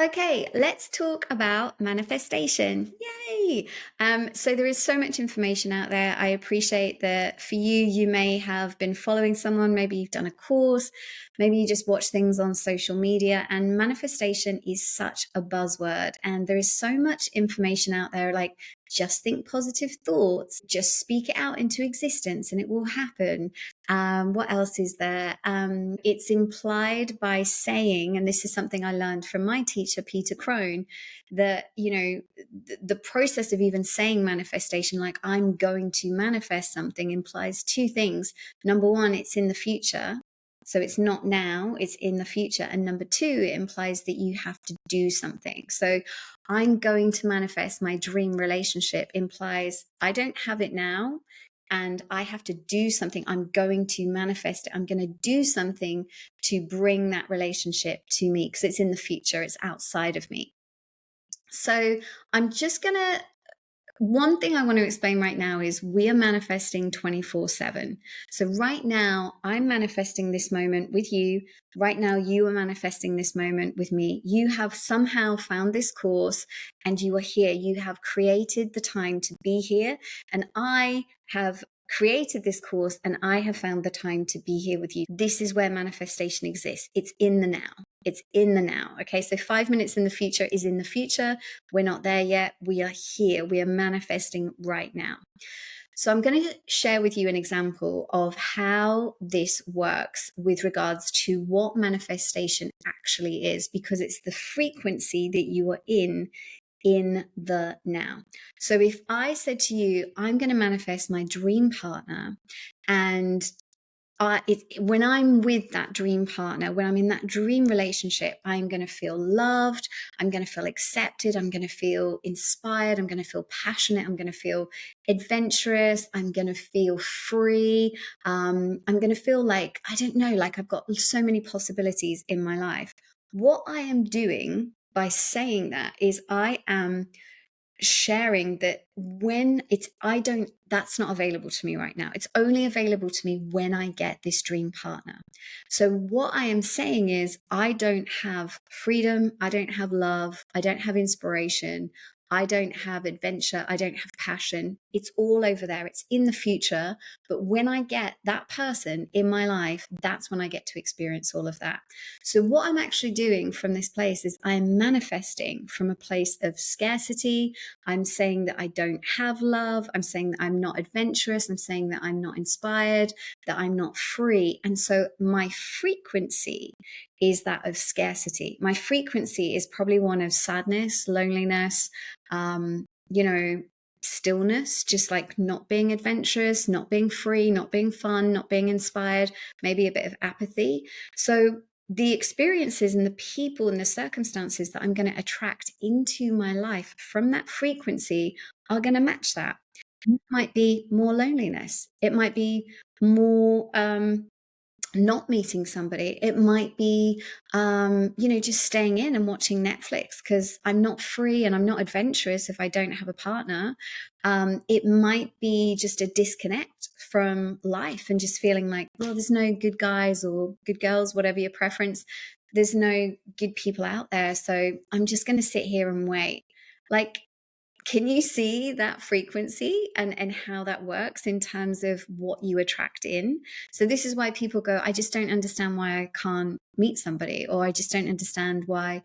Okay, let's talk about manifestation. Yay! So there is so much information out there. I appreciate that for you, you may have been following someone, maybe you've done a course, maybe you just watch things on social media, and manifestation is such a buzzword. And there is so much information out there, like just think positive thoughts, just speak it out into existence and it will happen. What else is there? It's implied by saying, and this is something I learned from my teacher, Peter Crone, that, the process of even saying manifestation, like I'm going to manifest something, implies two things. Number one, it's in the future. So it's not now, it's in the future. And number two, it implies that you have to do something. So I'm going to manifest my dream relationship implies I don't have it now and I have to do something. I'm going to manifest it. I'm going to do something to bring that relationship to me because it's in the future, it's outside of me. So I'm just going to one thing I want to explain right now is we are manifesting 24/7. So right now, I'm manifesting this moment with you. Right now, you are manifesting this moment with me. You have somehow found this course and you are here. You have created the time to be here. And I have created this course and I have found the time to be here with you. This is where manifestation exists. It's in the now. It's in the now. Okay. So 5 minutes in the future is in the future. We're not there yet. We are here. We are manifesting right now. So I'm going to share with you an example of how this works with regards to what manifestation actually is, because it's the frequency that you are in the now. So if I said to you, I'm going to manifest my dream partner, and when I'm with that dream partner, when I'm in that dream relationship, I'm going to feel loved. I'm going to feel accepted. I'm going to feel inspired. I'm going to feel passionate. I'm going to feel adventurous. I'm going to feel free. I'm going to feel like, I don't know, like I've got so many possibilities in my life. What I am doing by saying that is I am sharing that that's not available to me right now. It's only available to me when I get this dream partner. So what I am saying is I don't have freedom, I don't have love, I don't have inspiration, I don't have adventure, I don't have passion. It's all over there. It's in the future. But when I get that person in my life, that's when I get to experience all of that. So what I'm actually doing from this place is I'm manifesting from a place of scarcity. I'm saying that I don't have love. I'm saying that I'm not adventurous. I'm saying that I'm not inspired, that I'm not free. And so my frequency is that of scarcity. My frequency is probably one of sadness, loneliness, stillness, just like not being adventurous, not being free, not being fun, not being inspired, maybe a bit of apathy. So the experiences and the people and the circumstances that I'm going to attract into my life from that frequency are going to match that. It might be more loneliness. It might be more not meeting somebody. It might be, just staying in and watching Netflix because I'm not free and I'm not adventurous if I don't have a partner. It might be just a disconnect from life and just feeling like, well, there's no good guys or good girls, whatever your preference. There's no good people out there. So I'm just going to sit here and wait. Like, can you see that frequency and how that works in terms of what you attract in? So this is why people go, I just don't understand why I can't meet somebody, or I just don't understand why,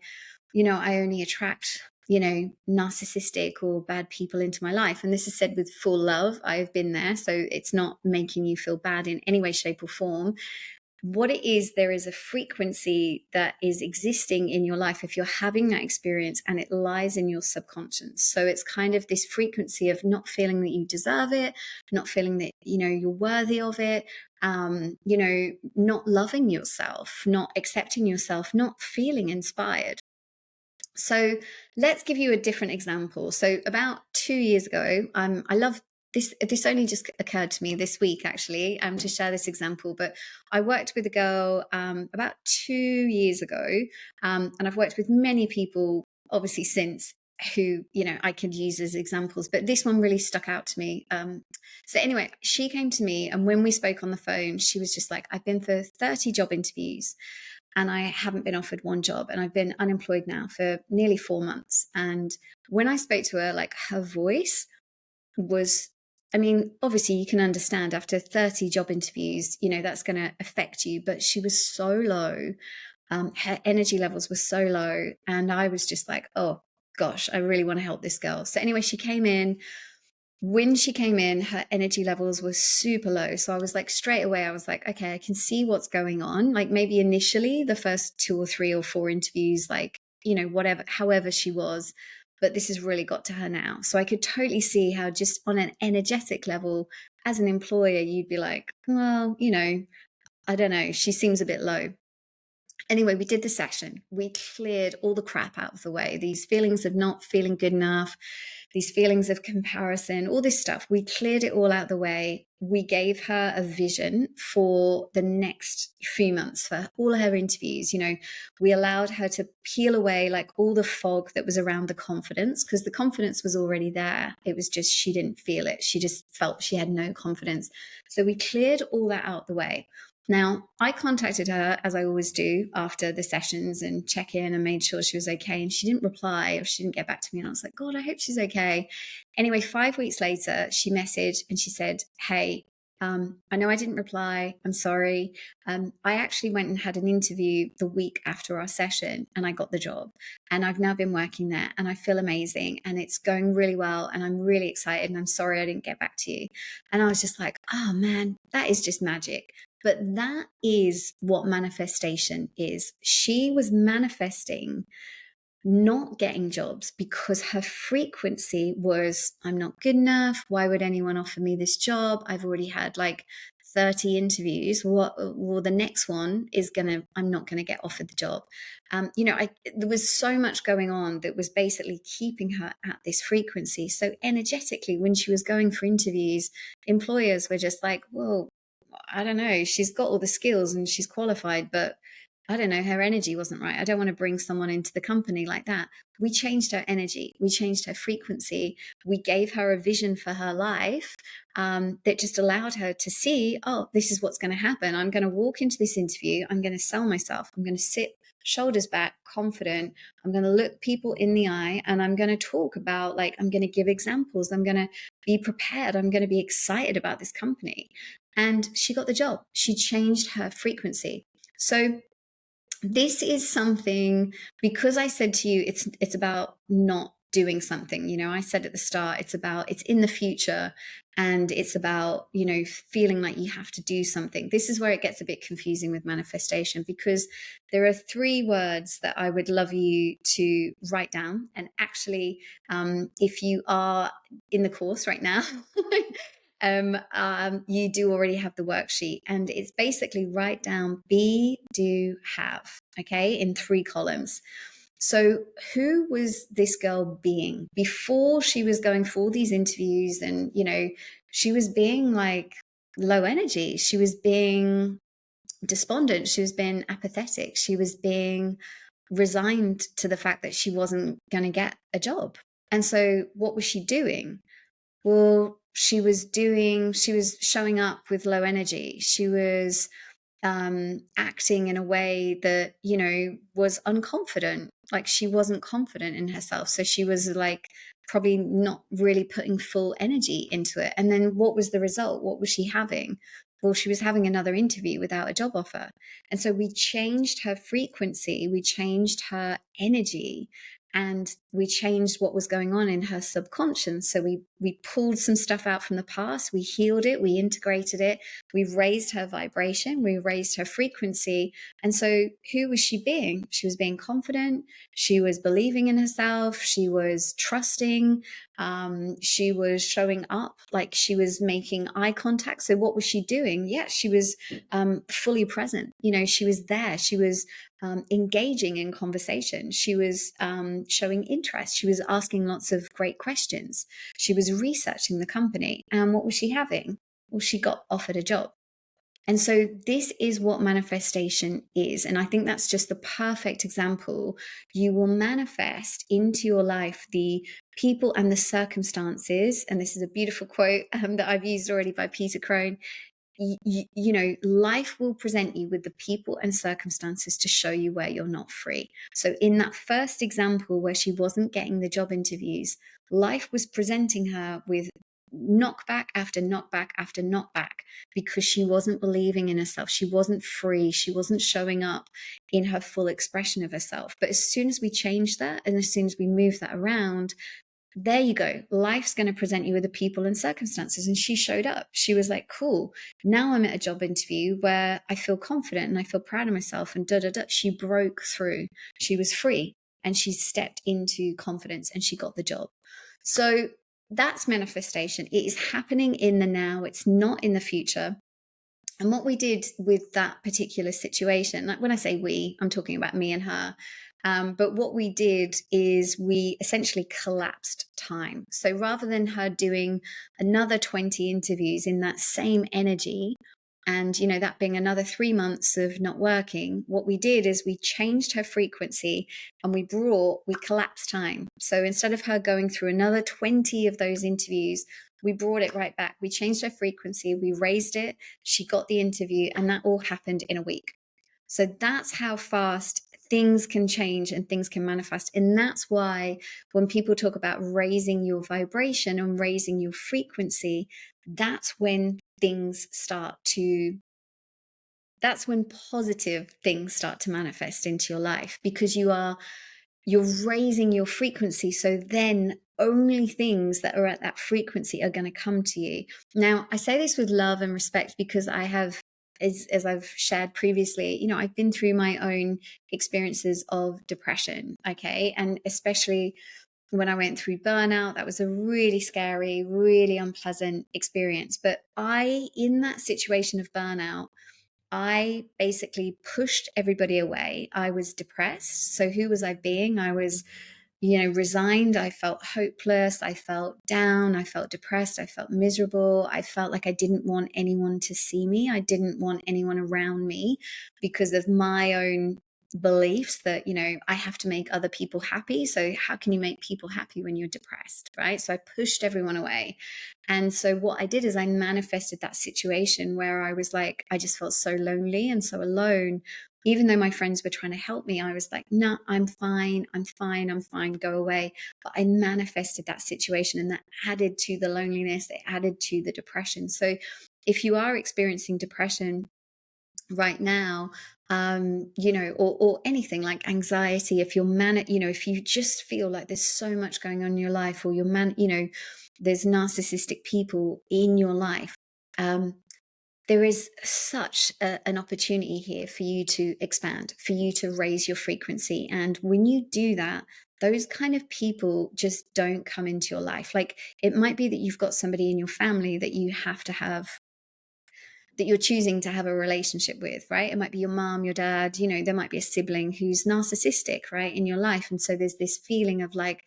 I only attract, narcissistic or bad people into my life. And this is said with full love. I've been there. So it's not making you feel bad in any way, shape, or form. What it is, there is a frequency that is existing in your life if you're having that experience, and it lies in your subconscious. So it's kind of this frequency of not feeling that you deserve it, not feeling that, you're worthy of it, not loving yourself, not accepting yourself, not feeling inspired. So let's give you a different example. So about 2 years ago, I love this only just occurred to me this week, actually, to share this example. But I worked with a girl about 2 years ago, and I've worked with many people, obviously, since, who, I could use as examples. But this one really stuck out to me. So anyway, she came to me, and when we spoke on the phone, she was just like, I've been for 30 job interviews. and I haven't been offered one job, and I've been unemployed now for nearly 4 months. And when I spoke to her, like, her voice was, I mean, obviously you can understand after 30 job interviews, that's going to affect you, but she was so low. Her energy levels were so low. And I was just like, oh gosh, I really want to help this girl. So anyway, she came in. When she came in, her energy levels were super low. So I was like, straight away, I was like, okay, I can see what's going on. Like maybe initially the first 2 or 3 or 4 interviews, like, whatever, however she was, but this has really got to her now. So I could totally see how just on an energetic level, as an employer, you'd be like, well, I don't know, she seems a bit low. Anyway, we did the session. We cleared all the crap out of the way. These feelings of not feeling good enough, these feelings of comparison, all this stuff. We cleared it all out the way. We gave her a vision for the next few months for all her interviews. We allowed her to peel away like all the fog that was around the confidence, because the confidence was already there. It was just she didn't feel it. She just felt she had no confidence. So we cleared all that out the way. Now, I contacted her, as I always do, after the sessions and check in and made sure she was okay. And she didn't reply, or she didn't get back to me. And I was like, God, I hope she's okay. Anyway, 5 weeks later, she messaged and she said, hey, I know I didn't reply. I'm sorry. I actually went and had an interview the week after our session and I got the job. And I've now been working there and I feel amazing and it's going really well. And I'm really excited and I'm sorry I didn't get back to you. And I was just like, oh man, that is just magic. But that is what manifestation is. She was manifesting not getting jobs because her frequency was, I'm not good enough. Why would anyone offer me this job? I've already had like 30 interviews. Well, the next one is I'm not going to get offered the job. There was so much going on that was basically keeping her at this frequency. So energetically, when she was going for interviews, employers were just like, whoa, I don't know, she's got all the skills and she's qualified, but I don't know, her energy wasn't right. I don't want to bring someone into the company like that. We changed her energy. We changed her frequency. We gave her a vision for her life that just allowed her to see, oh, this is what's going to happen. I'm going to walk into this interview. I'm going to sell myself. I'm going to sit shoulders back, confident. I'm going to look people in the eye and I'm going to talk about, like, I'm going to give examples. I'm going to be prepared. I'm going to be excited about this company. And she got the job. She changed her frequency. So this is something, because I said to you, it's about not doing something. I said at the start, it's in the future and it's about, feeling like you have to do something. This is where it gets a bit confusing with manifestation, because there are 3 words that I would love you to write down. And actually, if you are in the course right now, you do already have the worksheet, and it's basically write down be, do, have, okay, in 3 columns. So who was this girl being before she was going for all these interviews? And, she was being like low energy. She was being despondent. She was being apathetic. She was being resigned to the fact that she wasn't going to get a job. And so what was she doing? Well, she was showing up with low energy. She was acting in a way that, was unconfident. Like she wasn't confident in herself. So she was like probably not really putting full energy into it. And then what was the result? What was she having? Well, she was having another interview without a job offer. And so we changed her frequency, we changed her energy, and we changed what was going on in her subconscious. So we pulled some stuff out from the past, we healed it, we integrated it, we raised her vibration, we raised her frequency. And so who was she being? She was being confident, she was believing in herself, she was trusting, she was showing up, like she was making eye contact. So what was she doing? Yeah, she was fully present. She was there. She was engaging in conversation. She was showing interest. She was asking lots of great questions. She was researching the company. And what was she having? Well, she got offered a job. And so this is what manifestation is. And I think that's just the perfect example. You will manifest into your life the people and the circumstances. And this is a beautiful quote that I've used already by Peter Crone. you know, life will present you with the people and circumstances to show you where you're not free. So in that first example where she wasn't getting the job interviews, life was presenting her with knockback after knockback after knockback because she wasn't believing in herself. She wasn't free. She wasn't showing up in her full expression of herself. But as soon as we change that and as soon as we move that around, there you go. Life's going to present you with the people and circumstances. And she showed up. She was like, cool. Now I'm at a job interview where I feel confident and I feel proud of myself and da da da. She broke through. She was free and she stepped into confidence and she got the job. So that's manifestation. It is happening in the now. It's not in the future. And what we did with that particular situation, like when I say we, I'm talking about me and her. But what we did is we essentially collapsed time. So rather than her doing another 20 interviews in that same energy, and you know that being another 3 months of not working, what we did is we changed her frequency and we collapsed time. So instead of her going through another 20 of those interviews, we brought it right back. We changed her frequency, we raised it, she got the interview, and that all happened in a week. So that's how fast things can change and things can manifest. And that's why when people talk about raising your vibration and raising your frequency, that's when that's when positive things start to manifest into your life, because you're raising your frequency. So then only things that are at that frequency are going to come to you. Now, I say this with love and respect because I have, as I've shared previously, you know, I've been through my own experiences of depression. Okay. And especially when I went through burnout, that was a really scary, really unpleasant experience. But in that situation of burnout, I basically pushed everybody away. I was depressed. So who was I being? I was, you know, resigned. I felt hopeless. I felt down. I felt depressed. I felt miserable. I felt like I didn't want anyone to see me. I didn't want anyone around me because of my own beliefs that, you know, I have to make other people happy. So how can you make people happy when you're depressed, right? So I pushed everyone away. And so what I did is I manifested that situation where I was like, I just felt so lonely and so alone. Even though my friends were trying to help me, I was like, no, I'm fine. I'm fine. I'm fine. Go away. But I manifested that situation, and that added to the loneliness. It added to the depression. So if you are experiencing depression right now, you know, or anything like anxiety, if you're you know, if you just feel like there's so much going on in your life, or you know, there's narcissistic people in your life, there is such an opportunity here for you to expand, for you to raise your frequency. And when you do that, those kind of people just don't come into your life. Like, it might be that you've got somebody in your family that you have to have, that you're choosing to have a relationship with, right? It might be your mom, your dad, you know, there might be a sibling who's narcissistic, right, in your life. And so there's this feeling of like,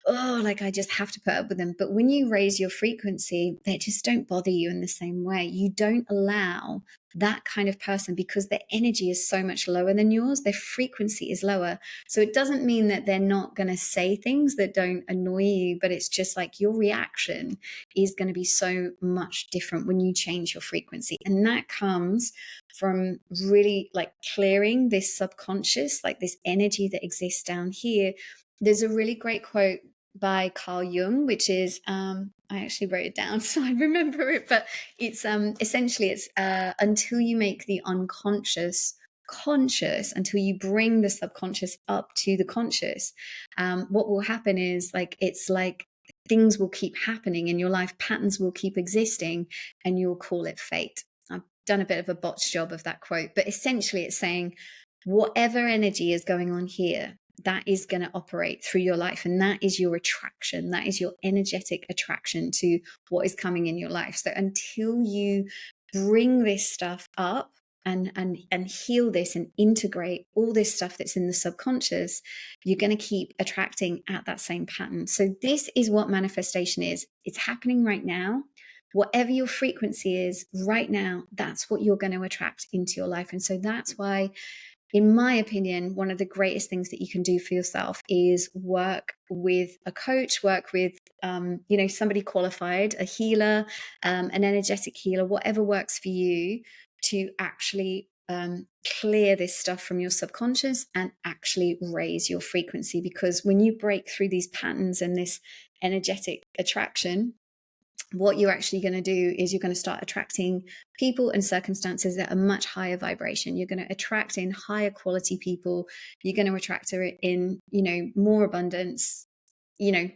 oh, like I just have to put up with them. But when you raise your frequency, they just don't bother you in the same way. You don't allow that kind of person, because their energy is so much lower than yours. Their frequency is lower. So it doesn't mean that they're not going to say things that don't annoy you, but it's just like your reaction is going to be so much different when you change your frequency. And that comes from really like clearing this subconscious, like this energy that exists down here. There's a really great quote by Carl Jung, which is, I actually wrote it down so I remember it, but it's essentially it's until you make the unconscious conscious, until you bring the subconscious up to the conscious, what will happen is, like, it's like things will keep happening in your life, patterns will keep existing, and you'll call it fate. I've done a bit of a botched job of that quote, but essentially it's saying whatever energy is going on here, that is going to operate through your life, and that is your attraction, that is your energetic attraction to what is coming in your life. So until you bring this stuff up and heal this and integrate all this stuff that's in the subconscious, you're going to keep attracting at that same pattern. So this is what manifestation is. It's happening right now. Whatever your frequency is right now, that's what you're going to attract into your life. And so that's why in my opinion, one of the greatest things that you can do for yourself is work with a coach, work with, somebody qualified, a healer, an energetic healer, whatever works for you to actually clear this stuff from your subconscious and actually raise your frequency. Because when you break through these patterns and this energetic attraction, what you're actually going to do is you're going to start attracting people and circumstances that are much higher vibration. You're going to attract in higher quality people. You're going to attract in, more abundance, you know,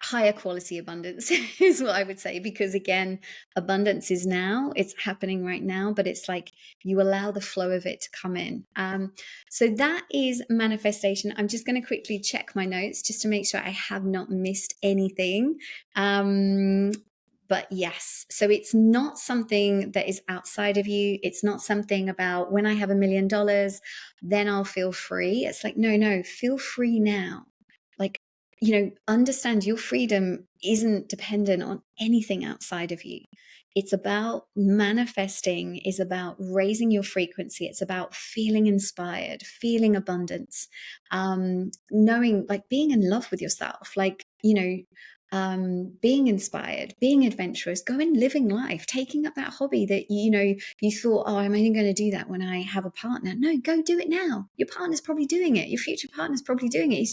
higher quality abundance is what I would say, because again, abundance is now, it's happening right now, but it's like you allow the flow of it to come in. So that is manifestation. I'm just going to quickly check my notes just to make sure I have not missed anything. But yes, so it's not something that is outside of you. It's not something about when I have $1 million, then I'll feel free. It's like, no, feel free now. Like, understand your freedom isn't dependent on anything outside of you. It's about manifesting, is about raising your frequency. It's about feeling inspired, feeling abundance, knowing, like being in love with yourself, being inspired, being adventurous, going living life, taking up that hobby that you thought, oh, I'm only going to do that when I have a partner. No, go do it now. Your partner's probably doing it. Your future partner's probably doing it.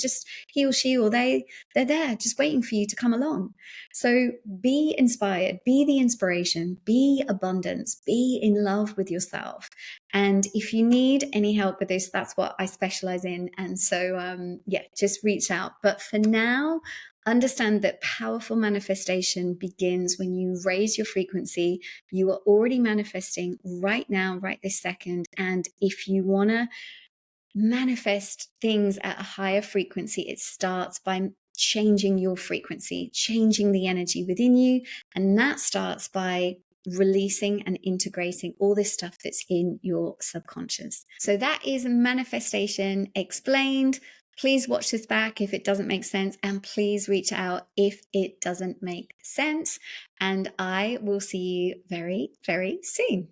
He or she or they're there just waiting for you to come along. So be inspired, be the inspiration, be abundance, be in love with yourself. And if you need any help with this, that's what I specialize in. And so, just reach out. But for now, understand that powerful manifestation begins when you raise your frequency. You are already manifesting right now, right this second. And if you want to manifest things at a higher frequency, it starts by changing your frequency, changing the energy within you. And that starts by releasing and integrating all this stuff that's in your subconscious. So that is manifestation explained. Please watch this back if it doesn't make sense, and please reach out if it doesn't make sense. And I will see you very, very soon.